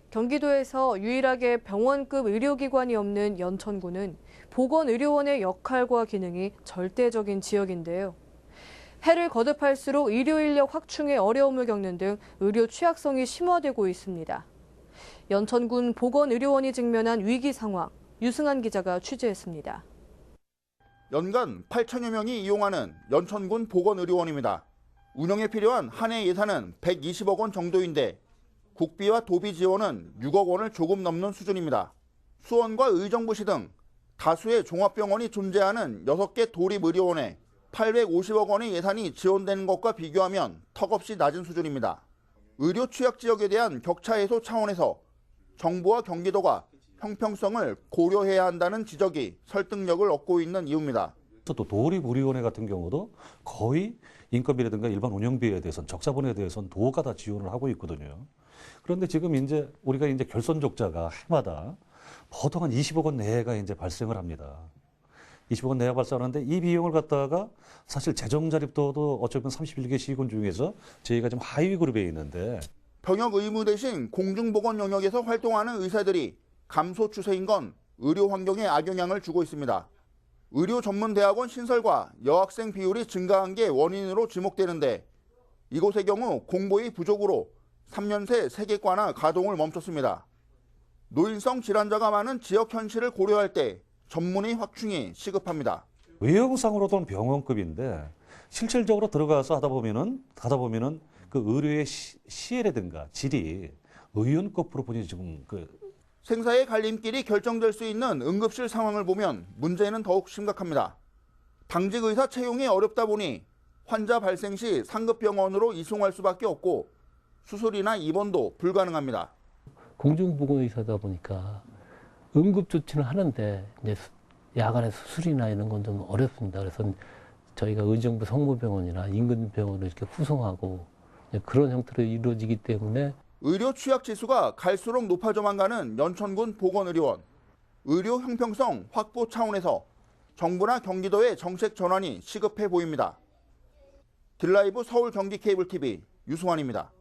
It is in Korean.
경기도에서 유일하게 병원급 의료기관이 없는 연천군은 보건의료원의 역할과 기능이 절대적인 지역인데요. 해를 거듭할수록 의료 인력 확충에 어려움을 겪는 등 의료 취약성이 심화되고 있습니다. 연천군 보건의료원이 직면한 위기 상황, 유승한 기자가 취재했습니다. 연간 8천여 명이 이용하는 연천군 보건의료원입니다. 운영에 필요한 한 해 예산은 120억 원 정도인데 국비와 도비 지원은 6억 원을 조금 넘는 수준입니다. 수원과 의정부시 등 다수의 종합병원이 존재하는 6개 도립의료원에 850억 원의 예산이 지원되는 것과 비교하면 턱없이 낮은 수준입니다. 의료 취약 지역에 대한 격차 해소 차원에서 정부와 경기도가 형평성을 고려해야 한다는 지적이 설득력을 얻고 있는 이유입니다. 또 도립의료원회 같은 경우도 거의 인건비라든가 일반 운영비에 대해서는 적자분에 대해서는 도가 다 지원을 하고 있거든요. 그런데 지금 우리가 결손 적자가 해마다 보통 한 20억 원 내외가 발생을 합니다. 20억 원 내외가 발생하는데 이 비용을 갖다가 사실 재정 자립도도 어쩌면 31개 시군 중에서 저희가 좀 하위 그룹에 있는데 병역 의무 대신 공중보건 영역에서 활동하는 의사들이 감소 추세인 건 의료 환경에 악영향을 주고 있습니다. 의료 전문 대학원 신설과 여학생 비율이 증가한 게 원인으로 지목되는데 이곳의 경우 공보의 부족으로 3년 새 3개 과나 가동을 멈췄습니다. 노인성 질환자가 많은 지역 현실을 고려할 때 전문의 확충이 시급합니다. 외형상으로는 병원급인데 실질적으로 들어가서 하다 보면은 그 의료의 시혜라든가 질이 의원급으로 보니 지금 생사의 갈림길이 결정될 수 있는 응급실 상황을 보면 문제는 더욱 심각합니다. 당직 의사 채용이 어렵다 보니 환자 발생 시 상급병원으로 이송할 수밖에 없고 수술이나 입원도 불가능합니다. 공중보건의사다 보니까 응급조치는 하는데 이제 야간에 수술이나 이런 건 좀 어렵습니다. 그래서 저희가 의정부 성모병원이나 인근 병원을 이렇게 후송하고 그런 형태로 이루어지기 때문에 의료 취약 지수가 갈수록 높아져만 가는 연천군 보건의료원. 의료 형평성 확보 차원에서 정부나 경기도의 정책 전환이 시급해 보입니다. 딜라이브 서울 경기 케이블 TV 유승환입니다.